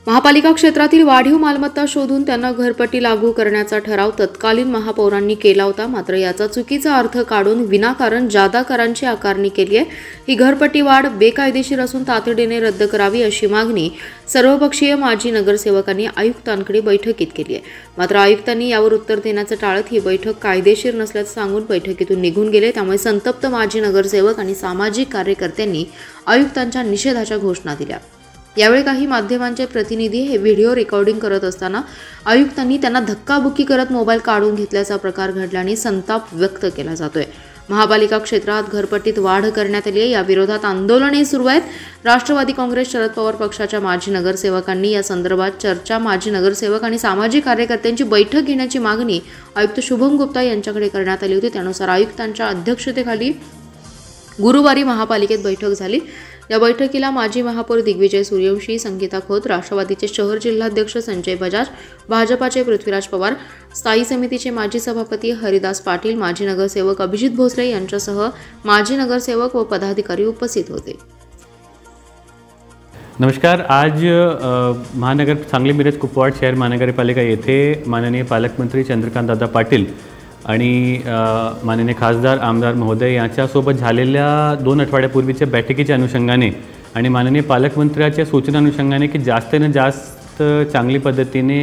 महापालिका क्षेत्रातील वाढीव मालमत्ता शोधून त्यांना घरपट्टी लागू करण्याचा ठराव तत्कालीन महापौरांनी केला होता। मात्र याचा चुकीचा अर्थ काढून विनाकारण जादा करांची आकारणी केली आहे। ही घरपट्टी वाढ बेकायदेशीर असून तातडीने रद्द करावी अशी मागणी सर्वपक्षीय माजी नगरसेवकांनी आयुक्तांकडे बैठकीत केली आहे। मात्र आयुक्तांनी यावर उत्तर देण्याचं टाळत ही बैठक कायदेशीर नसल्याचं सांगून बैठकीतून निघून गेले। त्यामुळे संतप्त माजी नगरसेवक आणि सामाजिक कार्यकर्त्यांनी आयुक्तांच्या निषेधाच्या घोषणा दिल्या। यावेळी काही माध्यमांचे प्रतिनिधी हे व्हिडिओ रेकॉर्डिंग करत असताना आयुक्तांनी त्यांना धक्काबुक्की करत मोबाईल काढून घेतल्याचा प्रकार घडल्याने संताप व्यक्त केला जातोय। महापालिका क्षेत्रात घरपट्टीत वाढ करण्यात आली आहे। या विरोधात आंदोलने सुरू आहेत। राष्ट्रवादी काँग्रेस शरद पवार पक्षाच्या माजी नगरसेवकांनी या संदर्भात चर्चा माजी नगरसेवक आणि सामाजिक कार्यकर्त्यांची बैठक घेण्याची मागणी आयुक्त शुभम गुप्ता यांच्याकडे करण्यात आली होती। त्यानुसार आयुक्तांच्या अध्यक्षतेखाली गुरुवारी महापालिकेत बैठक झाली। या बैठकीला माजी महापौर दिग्विजय सूर्यवंशी, संगीता खोत, राष्ट्रवादीचे शहर जिल्हाध्यक्ष संजय बजाज, भाजपाचे पृथ्वीराज पवार, स्थायी समितीचे माजी सभापती हरिदास पाटील, माजी नगरसेवक अभिजित भोसले यांच्यासह माजी नगरसेवक व पदाधिकारी उपस्थित होते। नमस्कार। आज महानगर सांगली मिरज कुपवाड शहर महानगरपालिका येथे माननीय पालकमंत्री चंद्रकांत दादा पाटील आणि माननीय खासदार आमदार महोदय यांच्यासोबत झालेल्या 2 आठवड्यापूर्वीच्या बैठकीच्या अनुषंगाने आणि माननीय पालकमंत्र्याच्या सूचना अनुषंगाने की जास्तीत जास्त चांगली पद्धतीने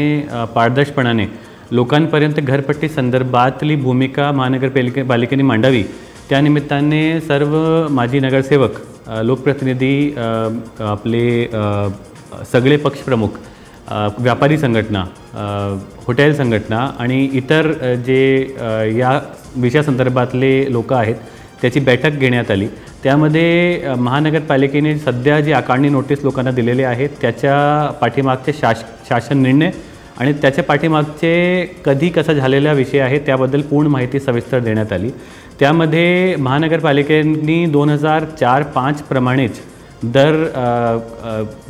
पारदर्शपणाने लोकांपर्यंत घरपट्टी संदर्भातली भूमिका महानगरपालिकेने मांडावी, त्यानिमित्ताने सर्व माजी नगरसेवक, लोकप्रतिनिधी, आपले सगळे पक्षप्रमुख, व्यापारी संघटना, हॉटेल संघटना आणि इतर जे या विषयासंदर्भातले लोक आहेत त्याची बैठक घेण्यात आली। त्यामध्ये महानगरपालिकेने सध्या जी आकारणी नोटीस लोकांना दिलेले आहेत त्याच्या पाठीमागचे शासन निर्णय आणि त्याच्या पाठीमागचे कधी कसा झालेला विषय आहे त्याबद्दल पूर्ण माहिती सविस्तर देण्यात आली। त्यामध्ये महानगरपालिकेने 2004-05 प्रमाणेच दर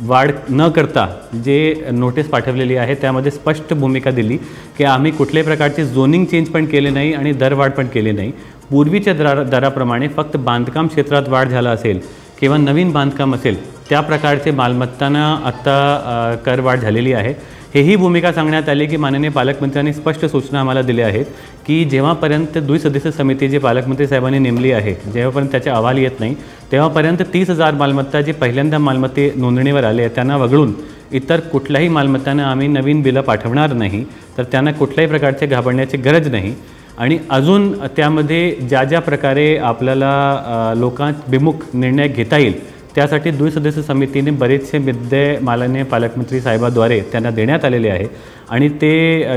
वाढ न करता जे नोटीस पाठवलेली आहे त्यामध्ये स्पष्ट भूमिका दिली की आम्ही कुठल्याही प्रकारचे झोनिंग चेंज पण केले नाही आणि दरवाढ पण केले नाही। पूर्वीच्या दराप्रमाणे फक्त बांधकाम क्षेत्रात वाढ झाला असेल किंवा नवीन बांधकाम असेल त्या प्रकारचे मालमत्तांना आता करवाढ झालेली आहे। हेही भूमिका सांगण्यात आली की माननीय पालकमंत्र्यांनी स्पष्ट सूचना आम्हाला दिल्या आहेत की जेव्हापर्यंत द्विसदस्यीय समिती जी पालकमंत्री साहेबांनी नेमली आहे जेव्हापर्यंत त्याचे अहवाल येत नाही तेव्हापर्यंत 30,000 मालमत्ता जे पहिल्यांदा मालमत्ते नोंदणीवर आले आहेत त्यांना वगळून इतर कुठल्याही मालमत्तांना आम्ही नवीन बिलं पाठवणार नाही, तर त्यांना कुठल्याही प्रकारचे घाबरण्याची गरज नाही। आणि अजून त्यामध्ये ज्या प्रकारे आपल्याला लोकांभिमुख निर्णय घेता येईल त्यासाठी द्विसदस्यीय समितीने बरेचसे मुद्दे माननीय पालकमंत्री साहेबांद्वारे त्यांना देण्यात आलेले आहे आणि ते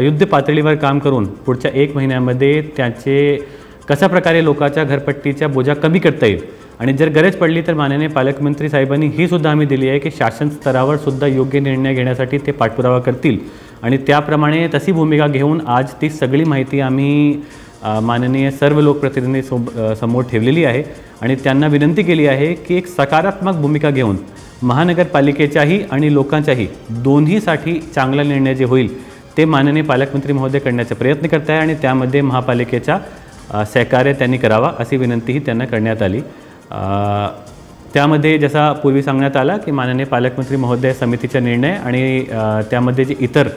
युद्ध पातळीवर काम करून पुढच्या 1 महिन्यामध्ये त्याचे कशा प्रकारे लोकांच्या घरपट्टीच्या बोजा कमी करता येईल आणि जर गरज पडली तर माननीय पालकमंत्री साहेबांनी ही सुद्धा आम्ही दिली आहे की शासन स्तरावर सुद्धा योग्य निर्णय घेण्यासाठी ते पाठपुरावा करतील आणि त्याप्रमाणे तशी भूमिका घेऊन आज ती सगळी माहिती आम्ही माननीय सर्व लोकप्रतिनिधी समोर ठेवलेली आहे आणि त्यांना विनंती केली आहे की एक सकारात्मक भूमिका घेऊन महानगरपालिकेच्याही आणि लोकांच्याही दोन्हीसाठी चांगला निर्णय जे होईल ते माननीय पालकमंत्री महोदय करण्याचा प्रयत्न करत आहे आणि त्यामध्ये महापालिकेचा सहकार्य त्यांनी करावा अशी विनंतीही त्यांना करण्यात आली। त्यामध्ये जसा पूर्वी सांगण्यात आला की माननीय पालकमंत्री महोदय समितीचा निर्णय आणि त्यामध्ये जे इतर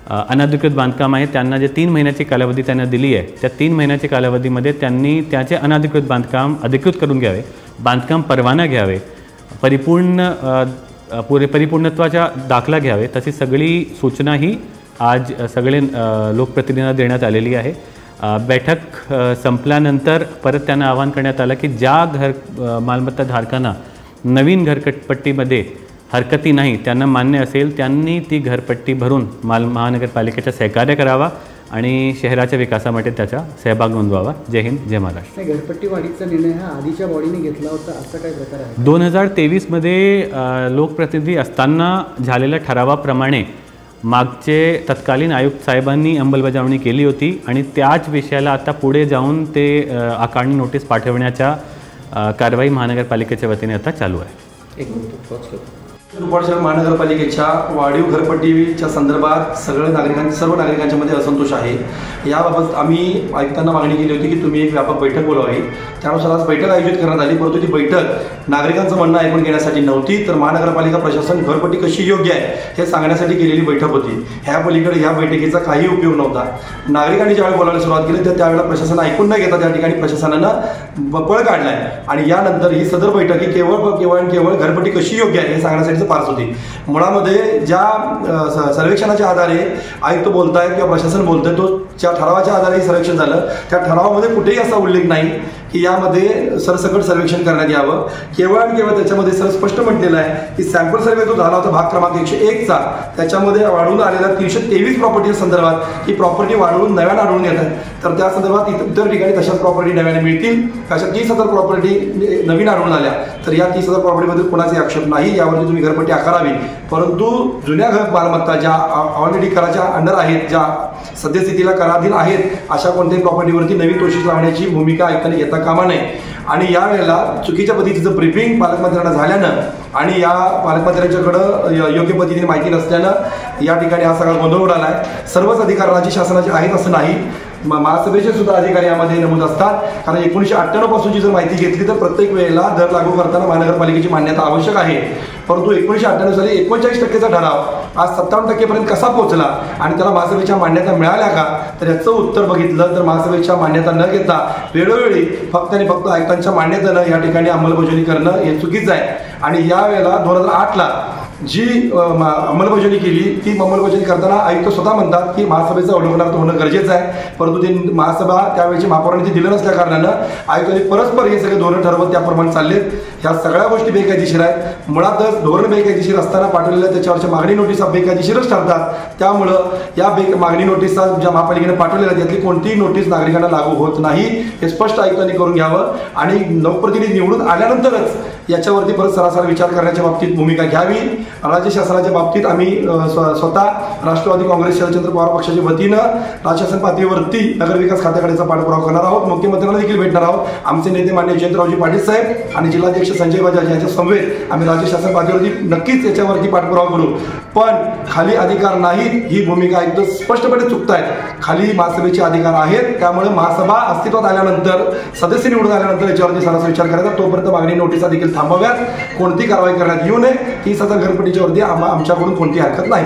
अनधिकृत बांधकाम आहे त्यांना जे 3 महिन्याची कालावधी त्यांना दिली आहे त्या 3 महिन्याच्या कालावधीमध्ये त्यांनी त्याचे अनधिकृत बांधकाम अधिकृत करून घ्यावे, बांधकाम परवाना घ्यावे, परिपूर्णत्वाचा दाखला घ्यावे, तशी सगळी सूचना ही आज सगळे लोकप्रतिनिधींना देण्यात आलेली आहे। बैठक संपल्यानंतर परत त्यांना आवाहन करण्यात आलं की ज्या मालमत्ता धारकांना नवीन घरपट्टीमध्ये हरकती नाही त्यांना मान्य असेल त्यांनी ती घरपट्टी भरून महानगरपालिकेचा सहकार्य करावा आणि शहराच्या विकासामध्ये त्याचा सहभाग नोंदवावा। जय हिंद, जय महाराष्ट्र। घरपट्टी वाढीचा निर्णय हा आधीच्या बॉडीने घेतला होता असा काय प्रकार आहे? 2023 मध्ये लोकप्रतिनिधी असताना झालेल्या ठरावाप्रमाणे मागचे तत्कालीन आयुक्त साहेबांनी अंमलबजावणी केली होती आणि त्याच विषयाला आता पुढे जाऊन ते आकारणी नोटीस पाठवण्याच्या कारवाई महानगरपालिकेच्या वतीने आता चालू आहे। एक मिनिट पॉज करू। कुपवाड शहर महानगरपालिकेच्या वाढीव घरपट्टीच्या संदर्भात सर्व नागरिकांच्या मध्ये असंतोष आहे. याबाबत आम्ही आयुक्तांना मागणी केली होती की तुम्ही एक व्यापक बैठक बोलवावी. त्यानुसार आज बैठक आयोजित करण्यात आली, परंतु ती बैठक नागरिकांचं म्हणणं ऐकून घेण्यासाठी नव्हती, तर महानगरपालिका प्रशासन घरपट्टी कशी योग्य आहे हे सांगण्यासाठी केलेली बैठक होती. ह्या पलीकडे ह्या बैठकीचा काही उपयोग नव्हता. नागरिकांनी ज्यावेळी बोलायला सुरुवात केली तर त्यावेळेला प्रशासन ऐकून न घेता त्या ठिकाणी प्रशासनानं पळ काढलाय आणि यानंतर ही सदर बैठक ही केवळ घरपट्टी कशी योग्य आहे हे सांगण्यासाठी पार्स होती. मुळामध्ये ज्या सर्वेक्षणाच्या आधारे आयुक्त बोलतायत किंवा प्रशासन बोलतंय तो ज्या ठरावाच्या आधारे सर्वेक्षण झालं त्या ठरावामध्ये कुठेही असा उल्लेख नाही की यामध्ये सरसकट सर्वेक्षण करण्यात यावं. केवळ त्याच्यामध्ये स्पष्ट म्हटलेलं आहे की सॅम्पल सर्वे जो झाला होता भाग क्रमांक 101चा त्याच्यामध्ये वाढवून आलेल्या 323 प्रॉपर्टी संदर्भात ही प्रॉपर्टी वाढवून नव्यानं आढळून येत आहे. तर त्या संदर्भात इतर ठिकाणी तशाच प्रॉपर्टी नव्याने मिळतील. अशा 30,000 प्रॉपर्टी नवीन आढळून आल्या तर या 30,000 प्रॉपर्टीमध्ये कोणाचे आक्षेप नाही, यावरती तुम्ही घरपट्टी आकारावी. परंतु जुन्या घर मालमत्ता ज्या ऑलरेडी कराच्या अंडर आहेत, ज्या सद्यस्थितीला कराधीन आहेत, अशा कोणत्याही प्रॉपर्टीवरती नवीन तोशीस लावण्याची भूमिका आयुक्तांनी घेता कामा नये. आणि यावेळेला चुकीच्या पद्धतीचं ब्रीफिंग पालकमंत्र्यांना झाल्यानं आणि या पालकमंत्र्यांच्याकडं योग्य पद्धतीने माहिती नसल्यानं या ठिकाणी हा सगळा गोंधळ उडाला आहे. सर्वच अधिकार राज्य शासनाचे आहेत असं नाही, महासभेचे सुद्धा अधिकारी यामध्ये नमूद असतात. कारण 1998 पासूनची जर माहिती घेतली तर प्रत्येक वेळेला दर लागू करताना महानगरपालिकेची मान्यता आवश्यक आहे. परंतु 1998 साली 39% टराव आज 57% पर्यंत कसा पोहोचला आणि त्याला महासभेच्या मान्यता मिळाल्या का, तर याचं उत्तर बघितलं तर महासभेच्या मान्यता न घेता वेळोवेळी फक्त आणि फक्त आयुक्तांच्या मान्यतेनं या ठिकाणी अंमलबजावणी करणं हे चुकीचं आहे. आणि यावेळेला 2008ला जी अंमलबजावणी केली ती अंमलबजावणी करताना आयुक्त स्वतः म्हणतात की महासभेचं अवलोकनार्थ होणं गरजेचं आहे, परंतु ते महासभा त्यावेळेची महापौरांनी ते दिलं नसल्या कारणानं आयुक्तांनी परस्पर हे सगळे धोरण ठरवत त्याप्रमाणे चाललेत. ह्या सगळ्या गोष्टी बेकायदेशीर आहेत. मुळातच धोरण बेकायदेशीर असताना पाठवलेल्या त्याच्यावरच्या मागणी नोटिसा बेकायदेशीरच ठरतात. त्यामुळं या मागणी नोटिसा ज्या महापालिकेने पाठवलेल्या त्यातली कोणतीही नोटीस नागरिकांना लागू होत नाही हे स्पष्ट आयुक्तांनी करून घ्यावं आणि लोकप्रतिनिधी निवडून आल्यानंतरच याच्यावरती परत सरासर विचार करण्याच्या बाबतीत भूमिका घ्यावी. राज्य शासनाच्या बाबतीत आम्ही स्वतः राष्ट्रवादी काँग्रेस शरदचंद्र पवार पक्षाच्या वतीनं राज्य शासन पातळीवरती नगरविकास खात्याकडेचा पाठपुरावा करणार आहोत. मुख्यमंत्र्यांना देखील भेटणार आहोत. आमचे नेते मान्य जयंतरावजी पाटील साहेब आणि जिल्हाध्यक्ष संजय बजाज यांच्या समवेत आम्ही राज्य शासन पातळीवरती नक्कीच याच्यावरती पाठपुरावा करू. पण खाली अधिकार नाहीत ही भूमिका एकदम स्पष्टपणे चुकतायत. खाली महासभेचे अधिकार आहेत. त्यामुळे महासभा अस्तित्वात आल्यानंतर सदस्य निवडून आल्यानंतर याच्यावरती सरासरी विचार करायचा. तोपर्यंत मागणी नोटिसा देखील थांबव्यात. कोणती कारवाई करण्यात येऊ नये. 30,000 घरपट्टीच्या वरती आमच्याकडून कोणती हरकत नाही.